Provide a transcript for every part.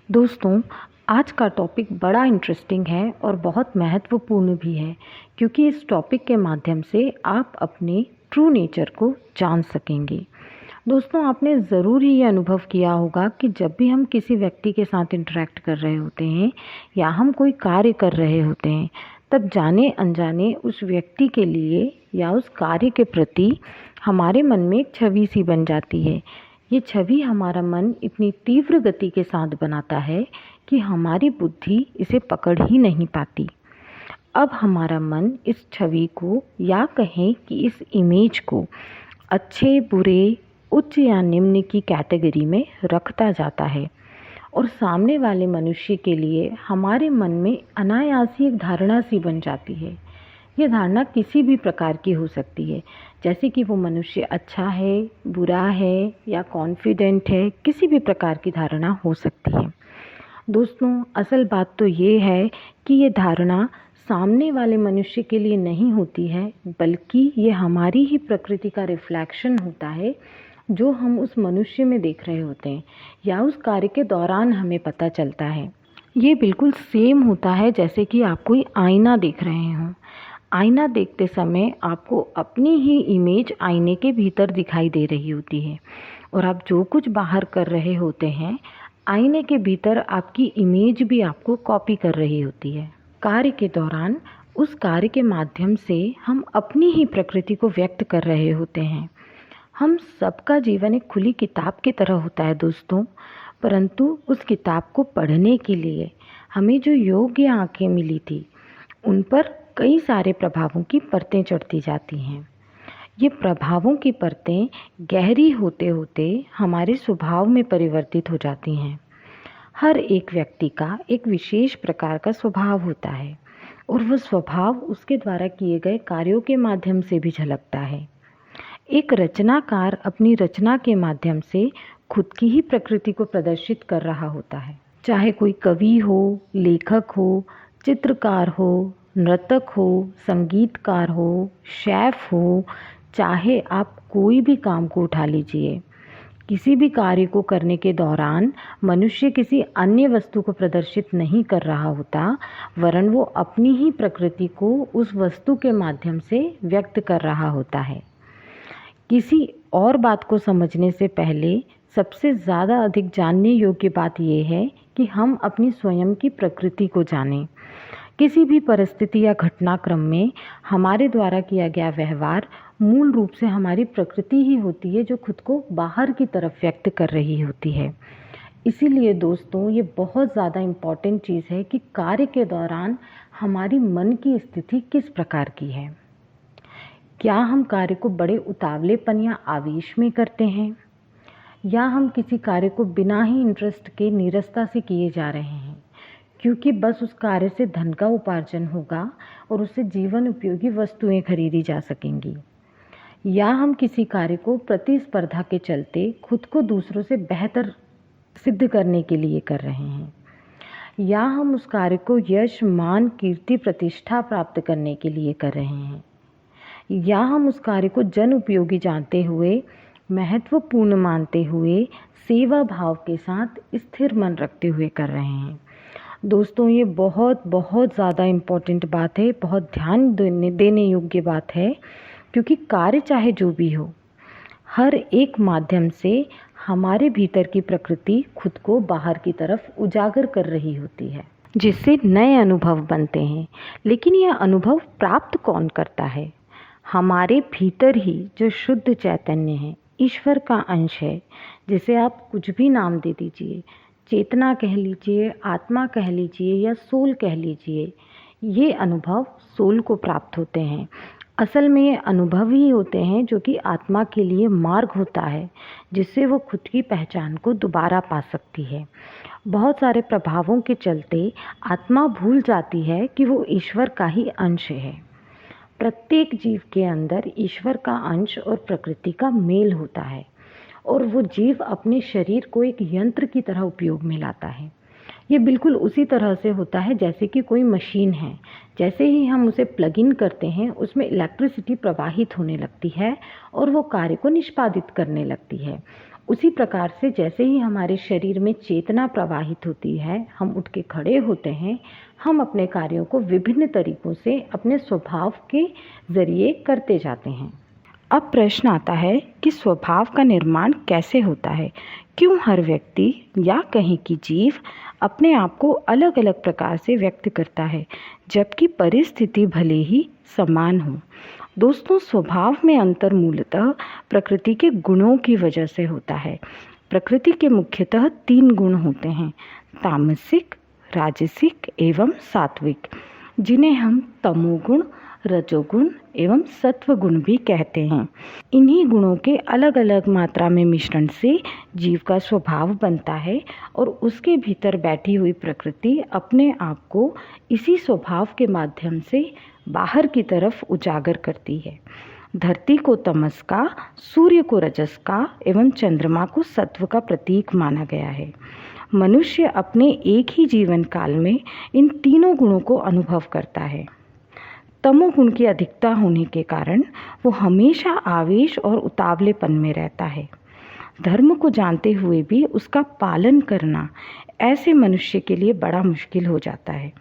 दोस्तों, आज का टॉपिक बड़ा इंटरेस्टिंग है और बहुत महत्वपूर्ण भी है क्योंकि इस टॉपिक के माध्यम से आप अपने ट्रू नेचर को जान सकेंगे। दोस्तों, आपने ज़रूर ही ये अनुभव किया होगा कि जब भी हम किसी व्यक्ति के साथ इंटरेक्ट कर रहे होते हैं या हम कोई कार्य कर रहे होते हैं, तब जाने अनजाने उस व्यक्ति के लिए या उस कार्य के प्रति हमारे मन में एक छवि सी बन जाती है। ये छवि हमारा मन इतनी तीव्र गति के साथ बनाता है कि हमारी बुद्धि इसे पकड़ ही नहीं पाती। अब हमारा मन इस छवि को या कहें कि इस इमेज को अच्छे, बुरे, उच्च या निम्न की कैटेगरी में रखता जाता है और सामने वाले मनुष्य के लिए हमारे मन में अनायास ही एक धारणा सी बन जाती है। ये धारणा किसी भी प्रकार की हो सकती है, जैसे कि वो मनुष्य अच्छा है, बुरा है या कॉन्फिडेंट है, किसी भी प्रकार की धारणा हो सकती है। दोस्तों, असल बात तो ये है कि ये धारणा सामने वाले मनुष्य के लिए नहीं होती है, बल्कि ये हमारी ही प्रकृति का रिफ्लेक्शन होता है जो हम उस मनुष्य में देख रहे होते हैं या उस कार्य के दौरान हमें पता चलता है। ये बिल्कुल सेम होता है जैसे कि आप कोई आईना देख रहे हों। आईना देखते समय आपको अपनी ही इमेज आईने के भीतर दिखाई दे रही होती है और आप जो कुछ बाहर कर रहे होते हैं, आईने के भीतर आपकी इमेज भी आपको कॉपी कर रही होती है। कार्य के दौरान उस कार्य के माध्यम से हम अपनी ही प्रकृति को व्यक्त कर रहे होते हैं। हम सबका जीवन एक खुली किताब की तरह होता है दोस्तों, परंतु उस किताब को पढ़ने के लिए हमें जो योग्य आंखें मिली थी, उन पर कई सारे प्रभावों की परतें चढ़ती जाती हैं। ये प्रभावों की परतें गहरी होते होते हमारे स्वभाव में परिवर्तित हो जाती हैं। हर एक व्यक्ति का एक विशेष प्रकार का स्वभाव होता है और वह स्वभाव उसके द्वारा किए गए कार्यों के माध्यम से भी झलकता है। एक रचनाकार अपनी रचना के माध्यम से खुद की ही प्रकृति को प्रदर्शित कर रहा होता है। चाहे कोई कवि हो, लेखक हो, चित्रकार हो, नर्तक हो, संगीतकार हो, शेफ हो, चाहे आप कोई भी काम को उठा लीजिए, किसी भी कार्य को करने के दौरान मनुष्य किसी अन्य वस्तु को प्रदर्शित नहीं कर रहा होता, वरन वो अपनी ही प्रकृति को उस वस्तु के माध्यम से व्यक्त कर रहा होता है। किसी और बात को समझने से पहले सबसे ज़्यादा अधिक जानने योग्य बात यह है कि हम अपनी स्वयं की प्रकृति को जानें। किसी भी परिस्थिति या घटनाक्रम में हमारे द्वारा किया गया व्यवहार मूल रूप से हमारी प्रकृति ही होती है जो खुद को बाहर की तरफ व्यक्त कर रही होती है। इसीलिए दोस्तों, ये बहुत ज़्यादा इम्पॉर्टेंट चीज़ है कि कार्य के दौरान हमारी मन की स्थिति किस प्रकार की है। क्या हम कार्य को बड़े उतावलेपन या आवेश में करते हैं, या हम किसी कार्य को बिना ही इंटरेस्ट के नीरसता से किए जा रहे हैं क्योंकि बस उस कार्य से धन का उपार्जन होगा और उससे जीवन उपयोगी वस्तुएं खरीदी जा सकेंगी, या हम किसी कार्य को प्रतिस्पर्धा के चलते खुद को दूसरों से बेहतर सिद्ध करने के लिए कर रहे हैं, या हम उस कार्य को यश, मान, कीर्ति, प्रतिष्ठा प्राप्त करने के लिए कर रहे हैं, या हम उस कार्य को जन उपयोगी जानते हुए, महत्वपूर्ण मानते हुए, सेवा भाव के साथ स्थिर मन रखते हुए कर रहे हैं। दोस्तों, ये बहुत बहुत ज़्यादा इम्पॉर्टेंट बात है, बहुत ध्यान देने योग्य बात है, क्योंकि कार्य चाहे जो भी हो, हर एक माध्यम से हमारे भीतर की प्रकृति खुद को बाहर की तरफ उजागर कर रही होती है, जिससे नए अनुभव बनते हैं। लेकिन यह अनुभव प्राप्त कौन करता है? हमारे भीतर ही जो शुद्ध चैतन्य है, ईश्वर का अंश है, जिसे आप कुछ भी नाम दे दीजिए, चेतना कह लीजिए, आत्मा कह लीजिए या सोल कह लीजिए, ये अनुभव सोल को प्राप्त होते हैं। असल में ये अनुभव ही होते हैं जो कि आत्मा के लिए मार्ग होता है, जिससे वो खुद की पहचान को दोबारा पा सकती है। बहुत सारे प्रभावों के चलते आत्मा भूल जाती है कि वो ईश्वर का ही अंश है। प्रत्येक जीव के अंदर ईश्वर का अंश और प्रकृति का मेल होता है और वो जीव अपने शरीर को एक यंत्र की तरह उपयोग में लाता है। ये बिल्कुल उसी तरह से होता है जैसे कि कोई मशीन है। जैसे ही हम उसे प्लग इन करते हैं, उसमें इलेक्ट्रिसिटी प्रवाहित होने लगती है और वो कार्य को निष्पादित करने लगती है। उसी प्रकार से जैसे ही हमारे शरीर में चेतना प्रवाहित होती है, हम उठ के खड़े होते हैं, हम अपने कार्यों को विभिन्न तरीकों से अपने स्वभाव के ज़रिए करते जाते हैं। अब प्रश्न आता है कि स्वभाव का निर्माण कैसे होता है? क्यों हर व्यक्ति या कहीं की जीव अपने आप को अलग अलग प्रकार से व्यक्त करता है, जबकि परिस्थिति भले ही समान हो? दोस्तों, स्वभाव में अंतर मूलतः प्रकृति के गुणों की वजह से होता है। प्रकृति के मुख्यतः 3 गुण होते हैं, तामसिक, राजसिक एवं सात्विक, जिन्हें हम तमोगुण, रजोगुण एवं सत्वगुण भी कहते हैं। इन्हीं गुणों के अलग अलग मात्रा में मिश्रण से जीव का स्वभाव बनता है और उसके भीतर बैठी हुई प्रकृति अपने आप को इसी स्वभाव के माध्यम से बाहर की तरफ उजागर करती है। धरती को तमस का, सूर्य को रजस का एवं चंद्रमा को सत्व का प्रतीक माना गया है। मनुष्य अपने एक ही जीवन काल में इन तीनों गुणों को अनुभव करता है। तमोगुण की अधिकता होने के कारण वो हमेशा आवेश और उतावलेपन में रहता है। धर्म को जानते हुए भी उसका पालन करना ऐसे मनुष्य के लिए बड़ा मुश्किल हो जाता है।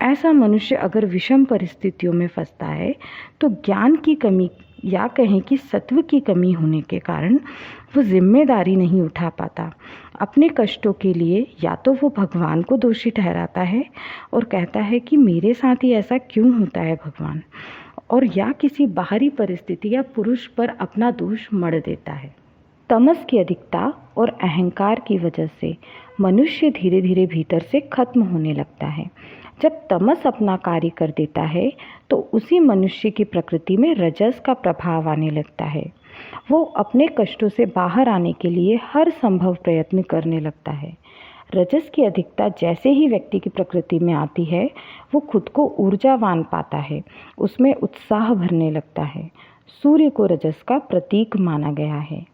ऐसा मनुष्य अगर विषम परिस्थितियों में फंसता है तो ज्ञान की कमी या कहें कि सत्व की कमी होने के कारण वो जिम्मेदारी नहीं उठा पाता। अपने कष्टों के लिए या तो वो भगवान को दोषी ठहराता है और कहता है कि मेरे साथ ही ऐसा क्यों होता है भगवान, और या किसी बाहरी परिस्थिति या पुरुष पर अपना दोष मढ़ देता है। तमस की अधिकता और अहंकार की वजह से मनुष्य धीरे धीरे भीतर से खत्म होने लगता है। जब तमस अपना कार्य कर देता है तो उसी मनुष्य की प्रकृति में रजस का प्रभाव आने लगता है। वो अपने कष्टों से बाहर आने के लिए हर संभव प्रयत्न करने लगता है। रजस की अधिकता जैसे ही व्यक्ति की प्रकृति में आती है, वो खुद को ऊर्जावान पाता है, उसमें उत्साह भरने लगता है। सूर्य को रजस का प्रतीक माना गया है।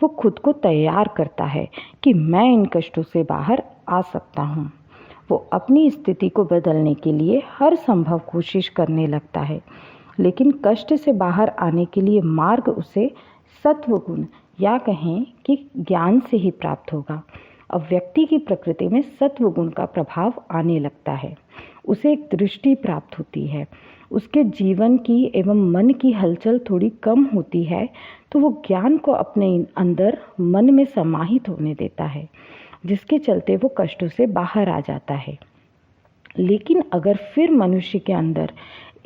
वो खुद को तैयार करता है कि मैं इन कष्टों से बाहर आ सकता हूँ। वो अपनी स्थिति को बदलने के लिए हर संभव कोशिश करने लगता है, लेकिन कष्ट से बाहर आने के लिए मार्ग उसे सत्वगुण या कहें कि ज्ञान से ही प्राप्त होगा। अब व्यक्ति की प्रकृति में सत्वगुण का प्रभाव आने लगता है, उसे एक दृष्टि प्राप्त होती है, उसके जीवन की एवं मन की हलचल थोड़ी कम होती है, तो वो ज्ञान को अपने अंदर मन में समाहित होने देता है, जिसके चलते वो कष्टों से बाहर आ जाता है। लेकिन अगर फिर मनुष्य के अंदर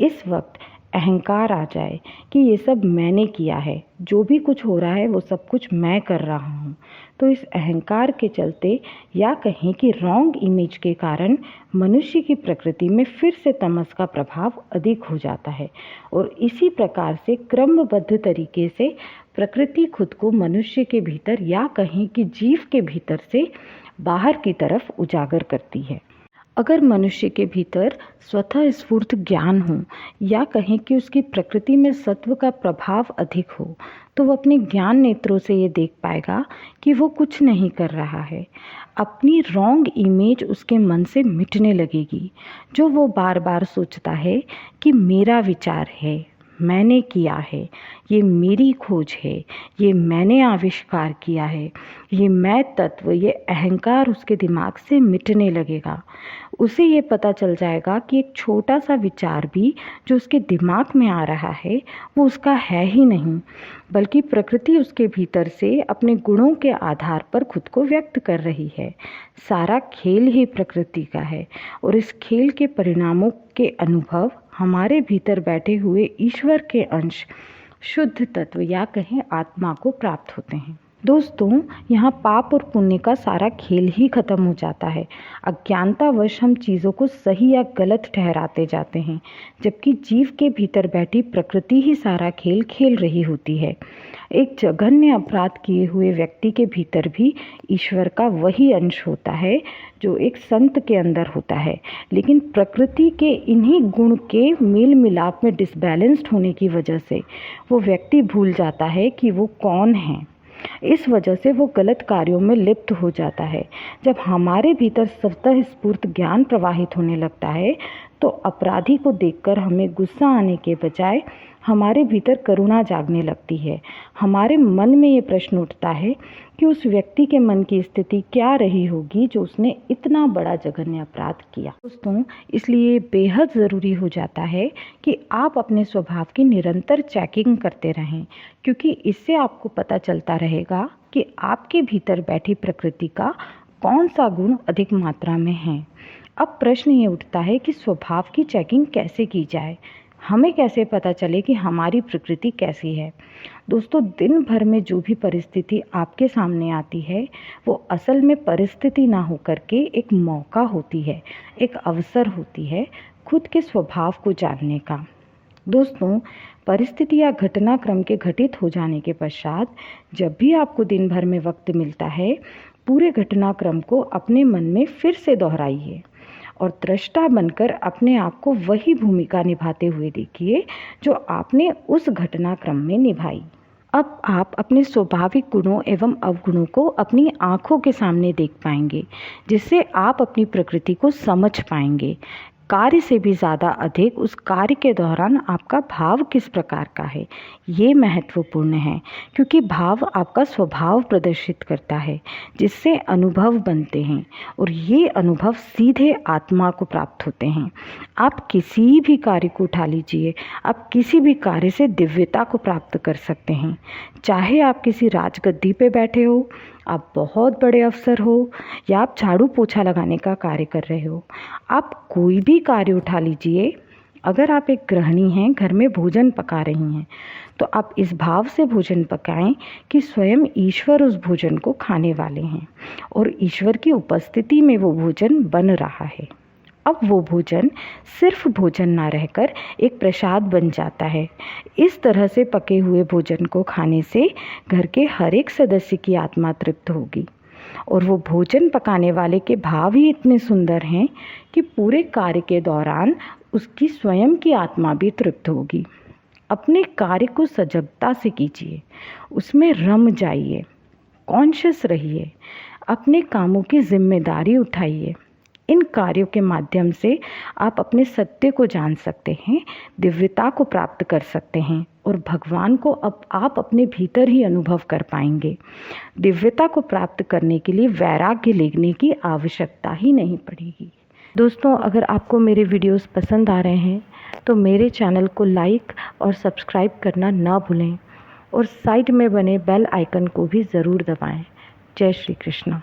इस वक्त अहंकार आ जाए कि ये सब मैंने किया है, जो भी कुछ हो रहा है वो सब कुछ मैं कर रहा हूँ, तो इस अहंकार के चलते या कहें कि रॉन्ग इमेज के कारण मनुष्य की प्रकृति में फिर से तमस का प्रभाव अधिक हो जाता है और इसी प्रकार से क्रमबद्ध तरीके से प्रकृति खुद को मनुष्य के भीतर या कहें कि जीव के भीतर से बाहर की तरफ उजागर करती है। अगर मनुष्य के भीतर स्वतः स्फूर्त ज्ञान हो या कहें कि उसकी प्रकृति में सत्व का प्रभाव अधिक हो, तो वो अपने ज्ञान नेत्रों से ये देख पाएगा कि वो कुछ नहीं कर रहा है। अपनी रॉन्ग इमेज उसके मन से मिटने लगेगी, जो वो बार बार सोचता है कि मेरा विचार है, मैंने किया है, ये मेरी खोज है, ये मैंने आविष्कार किया है, ये मैं तत्व, ये अहंकार उसके दिमाग से मिटने लगेगा। उसे ये पता चल जाएगा कि एक छोटा सा विचार भी जो उसके दिमाग में आ रहा है वो उसका है ही नहीं, बल्कि प्रकृति उसके भीतर से अपने गुणों के आधार पर खुद को व्यक्त कर रही है। सारा खेल ही प्रकृति का है और इस खेल के परिणामों के अनुभव हमारे भीतर बैठे हुए ईश्वर के अंश शुद्ध तत्व या कहें आत्मा को प्राप्त होते हैं। दोस्तों, यहाँ पाप और पुण्य का सारा खेल ही खत्म हो जाता है। अज्ञानतावश हम चीज़ों को सही या गलत ठहराते जाते हैं, जबकि जीव के भीतर बैठी प्रकृति ही सारा खेल खेल रही होती है। एक जघन्य अपराध किए हुए व्यक्ति के भीतर भी ईश्वर का वही अंश होता है जो एक संत के अंदर होता है, लेकिन प्रकृति के इन्हीं गुण के मेल मिलाप में डिसबैलेंस्ड होने की वजह से वो व्यक्ति भूल जाता है कि वो कौन है। इस वजह से वो गलत कार्यों में लिप्त हो जाता है। जब हमारे भीतर स्वतः स्फूर्त ज्ञान प्रवाहित होने लगता है तो अपराधी को देखकर हमें गुस्सा आने के बजाय हमारे भीतर करुणा जागने लगती है। हमारे मन में ये प्रश्न उठता है कि उस व्यक्ति के मन की स्थिति क्या रही होगी जो उसने इतना बड़ा जघन्य अपराध किया। दोस्तों, इसलिए बेहद ज़रूरी हो जाता है कि आप अपने स्वभाव की निरंतर चेकिंग करते रहें, क्योंकि इससे आपको पता चलता रहेगा कि आपके भीतर बैठी प्रकृति का कौन सा गुण अधिक मात्रा में है। अब प्रश्न ये उठता है कि स्वभाव की चेकिंग कैसे की जाए, हमें कैसे पता चले कि हमारी प्रकृति कैसी है। दोस्तों, दिन भर में जो भी परिस्थिति आपके सामने आती है वो असल में परिस्थिति ना होकर के एक मौका होती है, एक अवसर होती है खुद के स्वभाव को जानने का। दोस्तों, परिस्थिति या घटनाक्रम के घटित हो जाने के पश्चात जब भी आपको दिन भर में वक्त मिलता है, पूरे घटनाक्रम को अपने मन में फिर से दोहराइए और दृष्टा बनकर अपने आप को वही भूमिका निभाते हुए देखिए जो आपने उस घटनाक्रम में निभाई। अब आप अपने स्वाभाविक गुणों एवं अवगुणों को अपनी आँखों के सामने देख पाएंगे, जिससे आप अपनी प्रकृति को समझ पाएंगे। कार्य से भी ज़्यादा अधिक उस कार्य के दौरान आपका भाव किस प्रकार का है, ये महत्वपूर्ण है, क्योंकि भाव आपका स्वभाव प्रदर्शित करता है, जिससे अनुभव बनते हैं और ये अनुभव सीधे आत्मा को प्राप्त होते हैं। आप किसी भी कार्य को उठा लीजिए, आप किसी भी कार्य से दिव्यता को प्राप्त कर सकते हैं। चाहे आप किसी राजगद्दी पे बैठे हो, आप बहुत बड़े अफसर हो, या आप झाड़ू पोछा लगाने का कार्य कर रहे हो, आप कोई भी कार्य उठा लीजिए। अगर आप एक गृहिणी हैं, घर में भोजन पका रही हैं, तो आप इस भाव से भोजन पकाएं कि स्वयं ईश्वर उस भोजन को खाने वाले हैं और ईश्वर की उपस्थिति में वो भोजन बन रहा है। अब वो भोजन सिर्फ भोजन ना रहकर एक प्रसाद बन जाता है। इस तरह से पके हुए भोजन को खाने से घर के हर एक सदस्य की आत्मा तृप्त होगी और वो भोजन पकाने वाले के भाव ही इतने सुंदर हैं कि पूरे कार्य के दौरान उसकी स्वयं की आत्मा भी तृप्त होगी। अपने कार्य को सजगता से कीजिए, उसमें रम जाइए, कॉन्शियस रहिए, अपने कामों की जिम्मेदारी उठाइए। इन कार्यों के माध्यम से आप अपने सत्य को जान सकते हैं, दिव्यता को प्राप्त कर सकते हैं और भगवान को अब आप अपने भीतर ही अनुभव कर पाएंगे। दिव्यता को प्राप्त करने के लिए वैराग्य लेने की आवश्यकता ही नहीं पड़ेगी। दोस्तों, अगर आपको मेरे वीडियोस पसंद आ रहे हैं तो मेरे चैनल को लाइक और सब्सक्राइब करना ना भूलें और साइड में बने बेल आइकन को भी ज़रूर दबाएं। जय श्री कृष्ण।